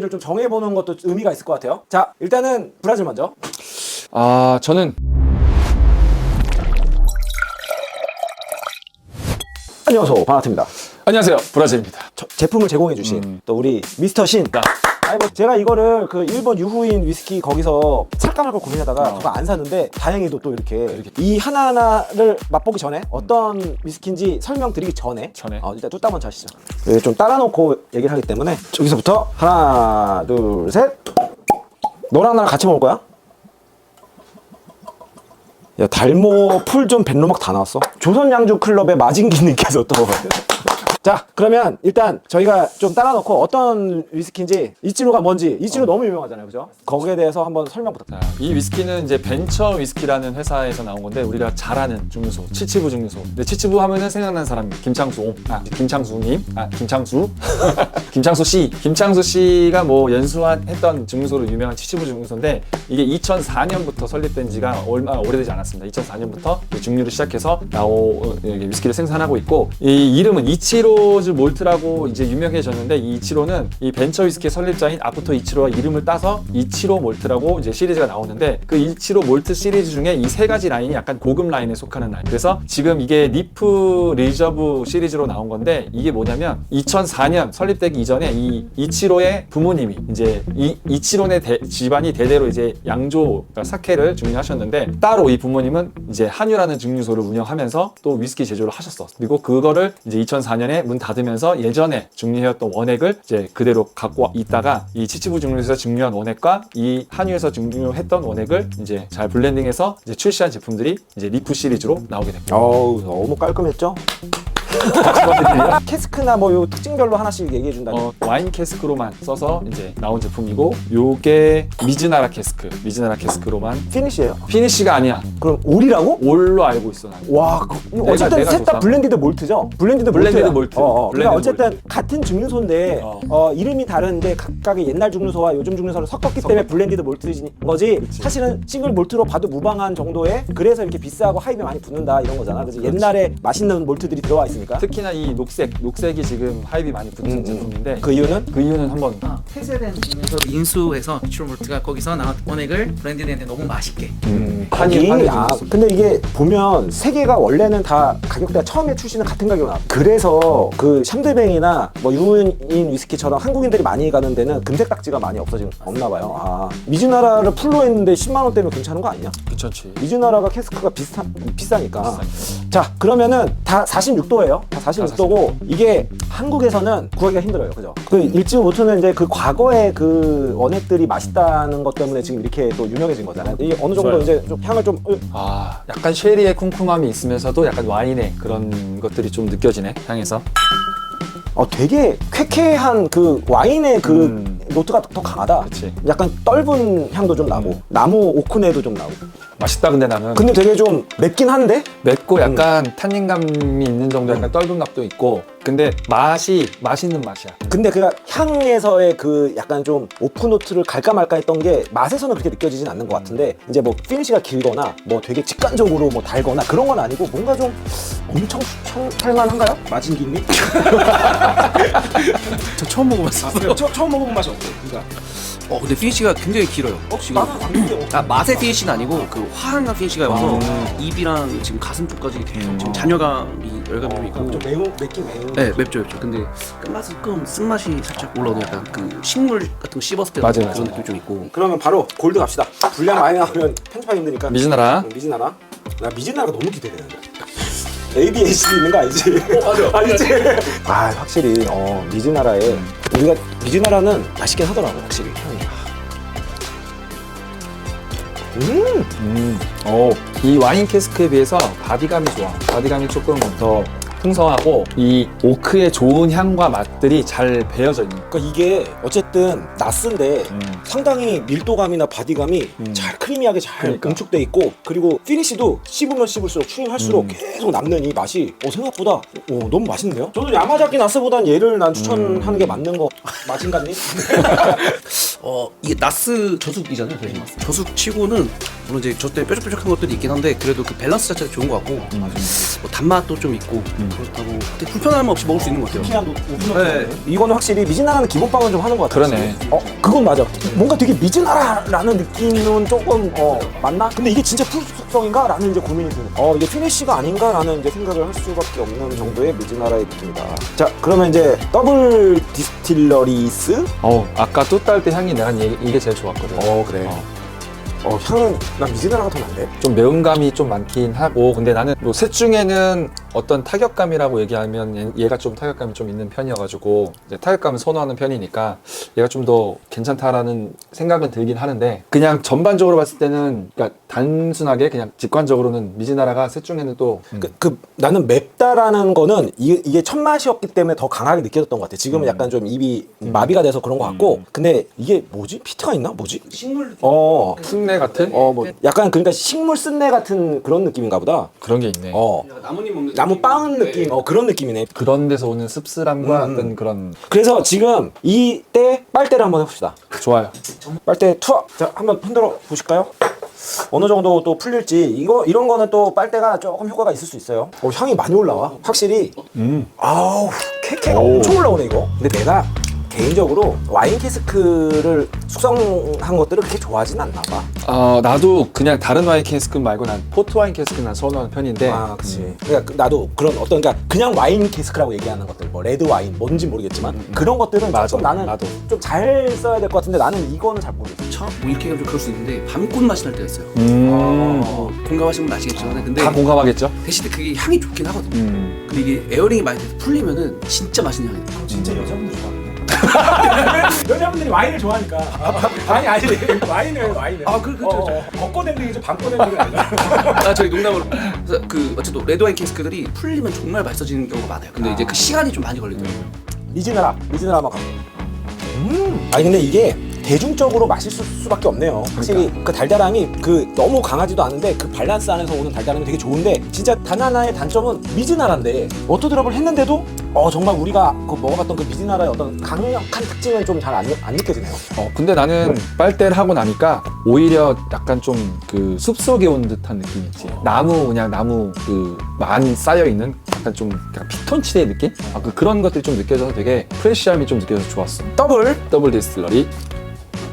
를 좀 정해보는 것도 의미가 있을 것 같아요. 자, 일단은 브라질 먼저. 저는 안녕하세요, 반갑습니다. 안녕하세요, 브라질입니다. 제품을 제공해주신 또 우리 미스터 신. 아니 뭐 제가 이거를 그 일본 유후인 위스키 거기서 살까 말까 고민하다가 그거 안 샀는데 다행히도 또 이렇게 이 하나하나를 맛보기 전에 어떤 위스키인지 설명드리기 전에 일단 뚜따 먼저 하시죠. 좀 따라놓고 얘기를 하기 때문에 여기서부터 하나 둘 셋. 너랑 나랑 같이 먹을 거야? 야, 달모 풀존 벤로막 다 나왔어. 조선양주 클럽의 마진기님께서 또 자, 그러면 일단 저희가 좀 따라놓고 어떤 위스키인지, 이치로가 뭔지, 이치로 너무 유명하잖아요, 그죠? 거기에 대해서 한번 설명 부탁드립니다. 이 위스키는 이제 벤처 위스키라는 회사에서 나온 건데 우리가 잘 아는 증류소, 치치부 증류소. 근데 치치부 하면은 생각나는 사람이 김창수 씨. 김창수 씨가 뭐 연수했던 증류소로 유명한 치치부 증류소인데 이게 2004년부터 설립된 지가 얼마 오래되지 않았습니다. 2004년부터 증류를 시작해서 위스키를 생산하고 있고 이 이름은 이치로 몰트라고 이제 유명해졌는데 이 이치로는 이 벤처 위스키의 설립자인 아부토 이치로와 이름을 따서 이치로 몰트라고 이제 시리즈가 나오는데 그 이치로 몰트 시리즈 중에 이 세 가지 라인이 약간 고급 라인에 속하는 라인. 그래서 지금 이게 리프 리저브 시리즈로 나온 건데 이게 뭐냐면 2004년 설립되기 이전에 이 이치로의 부모님이 이제 이치로의 집안이 대대로 이제 양조 그러니까 사케를 증류하셨는데 따로 이 부모님은 이제 한유라는 증류소를 운영하면서 또 위스키 제조를 하셨어. 그리고 그거를 이제 2004년에 문 닫으면서 예전에 증류해왔던 원액을 이제 그대로 갖고 있다가 이 치치부 증류소에서 증류한 원액과 이 한유에서 증류했던 원액을 이제 잘 블렌딩해서 이제 출시한 제품들이 이제 리프 시리즈로 나오게 됩니다. 어우, 너무 깔끔했죠? 캐스크나 뭐 요 특징별로 하나씩 얘기해 준다면 와인 캐스크로만 써서 이제 나온 제품이고 요게 미즈나라 캐스크로만 피니쉬예요? 피니쉬가 아니야. 그럼 올이라고? 올로 알고 있어 나는. 와, 어쨌든 내가 셋 다 블렌디드 몰트죠? 블렌디드 몰트. 그러니까 어쨌든 같은 증류소인데 이름이 다른데 각각의 옛날 증류소와 요즘 증류소를 섞었기 때문에 블렌디드 몰트인 거지. 그치. 사실은 싱글 몰트로 봐도 무방한 정도의 그래서 이렇게 비싸고 하입이 많이 붙는다 이런 거잖아. 그래서 옛날에 맛있는 몰트들이 들어와 있으니까. 특히나 이 녹색이 지금 하입이 많이 붙은 제품인데 그 이유는 한번 폐쇄된 증류소 인수해서 이치로 몰트가 거기서 나온 원액을 브랜디드한테 너무 맛있게 한유 근데 이게 보면 세 개가 원래는 다 가격대가 처음에 출시는 같은 가격으로 나와. 그래서 그 샹드뱅이나 뭐 유인 위스키처럼 한국인들이 많이 가는 데는 금색 딱지가 많이 없나 봐요. 미즈나라를 풀로 했는데 10만 원대면 괜찮은 거 아니냐? 괜찮지. 미즈나라가 캐스크가 비싸니까. 자, 그러면은 다 46도예요. 다 46도고 이게 한국에서는 구하기가 힘들어요. 그죠? 그 일지우 모트는 이제 그 과거의 그 원액들이 맛있다는 것 때문에 지금 이렇게 또 유명해진 거잖아요. 이게 어느 정도 좋아요. 이제 좀 향을 좀 약간 쉐리의 쿰쿰함이 있으면서도 약간 와인의 그런 것들이 좀 느껴지네 향에서. 되게 쾌쾌한 그 와인의 그 노트가 더 강하다. 그치. 약간 떫은 향도 좀 나고 나무 오크네도 좀 나고. 맛있다 근데 나는. 근데 되게 좀 맵긴 한데 맵고 약간 탄닌감이 있는 정도 약간 떫은 감도 있고 근데 맛이 맛있는 맛이야. 근데 그 향에서의 그 약간 좀 오프노트를 갈까 말까 했던 게 맛에서는 그렇게 느껴지진 않는 것 같은데 이제 뭐 피니시가 길거나 뭐 되게 직관적으로 뭐 달거나 그런 건 아니고 뭔가 좀 엄청 살만한가요? 마진기님? 저 처음 먹어봤어요. 처음 먹어본 맛이 어때요? 그러니까 근데 피니쉬가 굉장히 길어요. 지금 맛의 피니쉬는 아니고 그 화한 피니쉬가 와서 입이랑 지금 가슴 쪽까지 계속 지금 잔여감이 열감이 좀 있고 좀 맵긴 매운. 네, 맵죠. 근데 끝맛은 조금 쓴맛이 살짝 올라오는 약간 그 식물 같은 거 씹었을 때 맞아요. 그런 느낌이 좀 있고. 그러면 바로 골드 갑시다. 분량 많이 나오면 편집하기 힘드니까. 미즈나라. 미즈나라. 나 미즈나라가 너무 기대되는데. ABHD 있는 거 알지? 맞아. 알지? 확실히 미즈나라에 우리가 미즈나라는 맛있긴 하더라고 확실히 향이. 이 와인 캐스크에 비해서 바디감이 좋아. 바디감이 조금 더 풍성하고 이 오크의 좋은 향과 맛들이 잘 배어져 있는. 그러니까 이게 어쨌든 낯선데 상당히 밀도감이나 바디감이 잘 크리미하게 잘 그러니까. 응축돼 있고 그리고 피니시도 씹으면 씹을수록 추잉할수록 계속 남는 이 맛이 생각보다 너무 맛있는데요? 저도 야마자키 나스보단 얘를 난 추천하는 게 맞는 거 맞은가님? 이게 나스 저숙이잖아요. 사실. 저숙치고는 물론 이제 저 때 뾰족뾰족한 것들이 있긴 한데 그래도 그 밸런스 자체가 좋은 것 같고 뭐 단맛도 좀 있고 그렇다고 되게 불편함 없이 먹을 수 있는 것 같아요. 희한 오픈런치. 이거는 확실히 미즈나라는 기본빵은 좀 하는 것 같아요. 그러네. 그건 맞아. 뭔가 되게 미즈나라라는 느낌은 조금 맞나? 근데 이게 진짜 풀 숙성인가? 라는 이제 고민이 드는. 이게 피니쉬가 아닌가라는 이제 생각을 할 수밖에 없는 정도의 미즈나라의 느낌이다. 자, 그러면 이제 더블 디스틸러리스. 아까 뚜따할 때 향이 내가 이게 제일 좋았거든. 그래. 향은 난 미즈나라가 더 난데. 좀 매운감이 좀 많긴 하고, 근데 나는 뭐 셋 중에는 어떤 타격감이라고 얘기하면 얘가 좀 타격감이 좀 있는 편이어가지고 이제 타격감을 선호하는 편이니까 얘가 좀 더 괜찮다라는 생각은 들긴 하는데, 그냥 전반적으로 봤을 때는 그러니까 단순하게 그냥 직관적으로는 미즈나라가 셋 중에는 또 나는 맵다라는 거는 이게 첫 맛이었기 때문에 더 강하게 느껴졌던 것 같아. 지금은 약간 좀 입이 마비가 돼서 그런 것 같고. 근데 이게 뭐지? 피트가 있나? 뭐지? 식물 풋내 같은 뭐 약간 그러니까 식물 쓴내 같은 그런 느낌인가 보다. 그런 게 있네. 나뭇잎 먹는 나무 빵 느낌. 그런 느낌이네. 그런 데서 오는 씁쓸함과 어떤 그런. 그래서 지금 이때 빨대를 한번 해봅시다. 좋아요. 빨대 투어. 자, 한번 흔들어 보실까요? 어느 정도 또 풀릴지. 이런 거는 또 빨대가 조금 효과가 있을 수 있어요. 향이 많이 올라와. 확실히. 아우, 캐가 엄청 올라오네 이거. 근데 내가 개인적으로 와인 캐스크를 숙성한 것들을 그렇게 좋아하진 않나 봐. 나도 그냥 다른 와인 캐스크 말고 난 포트 와인 캐스크 난 선호하는 편인데. 그치. 그러니까 나도 그런 그러니까 그냥 와인 캐스크라고 얘기하는 것들, 뭐 레드 와인 뭔지 모르겠지만 그런 것들은 맞아. 조금 나는 나도. 좀 잘 써야 될 것 같은데 나는 이거는 잘 모르겠어. 뭐 이렇게 하면 좀 그럴 수 있는데 밤꽃 맛이 날 때가 있어요. 공감하시는 분 아시겠지만 근데 다 공감하겠죠? 대신에 그게 향이 좋긴 하거든요. 근데 이게 에어링이 많이 돼서 풀리면은 진짜 맛있는 향이 나요. 진짜 여자분들 좋아하는 여자분들이 와인을 좋아하니까. 아니 와인을. 그렇죠. 벚꽃엔딩이죠. 밤꽃엔딩은 아니라. 저희 농담으로. 그래서 어쨌든 레드 와인 캐스크들이 풀리면 정말 맛있어지는 경우가 많아요. 근데 이제 그 시간이 좀 많이 걸리더라고요. 미즈나라 한번 가. 아니 근데 이게 대중적으로 맛있을 수밖에 없네요. 확실히 그 달달함이 너무 강하지도 않은데 그 밸런스 안에서 오는 달달함이 되게 좋은데, 진짜 단 하나의 단점은 미즈나라인데 워터드롭을 했는데도 정말 우리가 먹어봤던 그 미즈나라의 어떤 강력한 특징은 좀 잘 안 느껴지네요. 근데 나는 빨대를 하고 나니까 오히려 약간 좀 그 숲속에 온 듯한 느낌 있지. 나무 많이 쌓여있는 약간 좀 약간 피톤치드의 느낌? 그런 것들이 좀 느껴져서 되게 프레시함이 좀 느껴져서 좋았어. 더블 디스틸러리.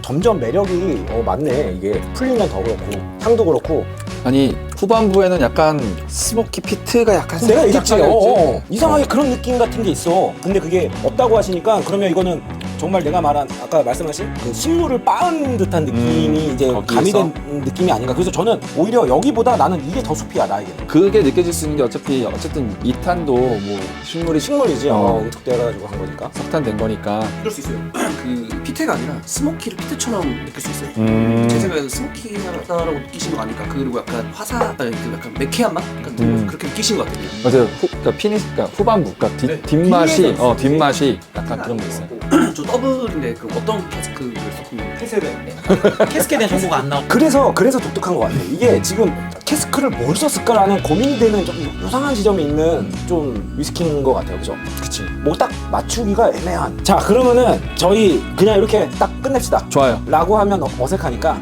점점 매력이 많네. 이게 풀리면 더 그렇고 향도 그렇고. 아니 후반부에는 약간 스모키 피트가 약간 내가 얘기했지. 살짝 이상하게 그런 느낌 같은 게 있어. 근데 그게 없다고 하시니까 그러면 이거는 정말 내가 아까 말씀하신 그 식물을 빻은 듯한 느낌이 이제 거기에서? 가미된 느낌이 아닌가. 그래서 저는 오히려 여기보다 나는 이게 더 숲이야 나에게는. 그게 느껴질 수 있는 게 어쨌든 2탄도 뭐 식물이지. 응축돼가지고 한 거니까. 석탄된 거니까. 그럴 수 있어요. 그 피테가 아니라 스모키를 피테처럼 느낄 수 있어요. 제 생각에는 스모키하다라고 느끼신 거 아닐까. 그리고 약간 약간 매캐한 맛? 약간 그렇게 느끼신 것 같아요. 맞아요. 그러니까 후반부, 그러니까 뒷맛이 약간 그런 게 있어요. 저 더블인데 그 어떤 캐스크를 썼군요. 캐스크에 대한 정보가 안 나오고. 그래서 독특한 것 같아. 이게 지금 캐스크를 뭘 썼을까라는 고민이 되는 좀 요상한 지점이 있는 좀 위스키인 것 같아요. 그죠? 그치. 뭐 딱 맞추기가 애매한. 자, 그러면은 저희 그냥 이렇게 딱 끝냅시다. 좋아요. 라고 하면 어색하니까.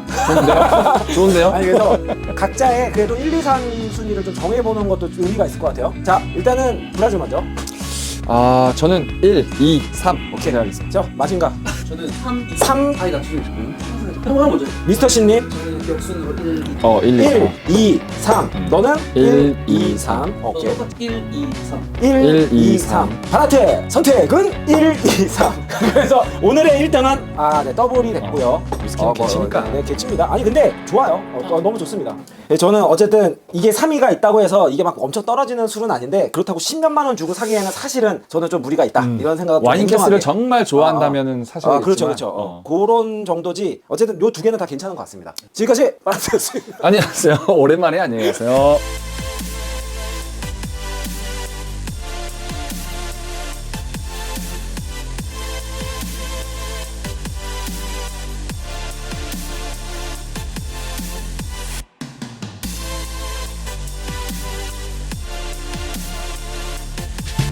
좋은데요? 아니 그래서 각자의 그래도 1, 2, 3 순위를 좀 정해보는 것도 좀 의미가 있을 것 같아요. 자, 일단은 브라질 먼저. 저는 1, 2, 3 오케이 하겠습니다. 자, 마진가. 저는 3, 2, 3. 아니 나 지금 하나 먼저. 미스터 신님. 저는 역순으로 1, 1, 1, 2, 3. 너는 1, 2, 3. 오케이. 1, 2, 3. 1, 2, 3. 바라테 선택은 1, 2, 3. 그래서 오늘의 1등은 네, 더블이 됐고요. 위스키는 개치니까. 네, 개치입니다. 아니 근데 좋아요. 너무 좋습니다. 네, 저는 어쨌든 이게 3위가 있다고 해서 이게 막 엄청 떨어지는 술은 아닌데, 그렇다고 10몇만 원 주고 사기에는 사실은 저는 좀 무리가 있다. 이런 생각을 와인 냉정하게. 캐스를 정말 좋아한다면은 사실 그렇죠. 그런 정도지. 어쨌든 요 두 개는 다 괜찮은 것 같습니다. 지금까지 바라테였습니다. 안녕하세요. 오랜만에 안녕히 계세요.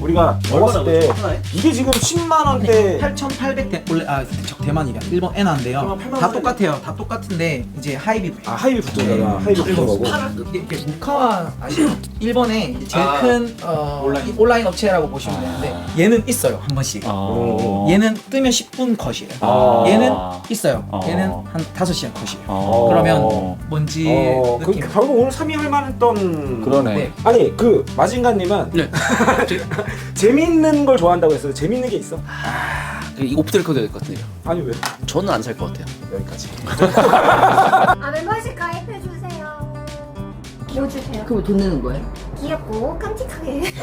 우리가 먹었을 때 하나에? 이게 지금 10만 원대 8,800 원래 대만이래. 일본 엔화인데요. 그러면 8만 다 원이네. 똑같아요. 다 똑같은데 이제 하이비. 하이비 붙은 거다. 하이비 붙은 거고. 이게 무카와 아시죠? 일본에 이제 제일 아, 큰 온라인 업체라고 보시면 되는데 얘는 있어요 한 번씩. 얘는 뜨면 10분 컷이에요. 아. 얘는 있어요. 아. 얘는 한 5시간 컷이에요. 어. 그러면 뭔지 그 느낌. 결국 오늘 3위 할 만했던 그러네. 네. 아니 그 마징가님은 네. 재밌는 걸 좋아한다고 했어요. 재밌는 게 있어? 이 오프 더 레코드 될 것 같은데요. 아니 왜? 저는 안 살 것 같아요. 여기까지. 멤버십 가입해주세요. 뭐 주세요? 그럼 돈 내는 거예요? 귀엽고 깜찍하게.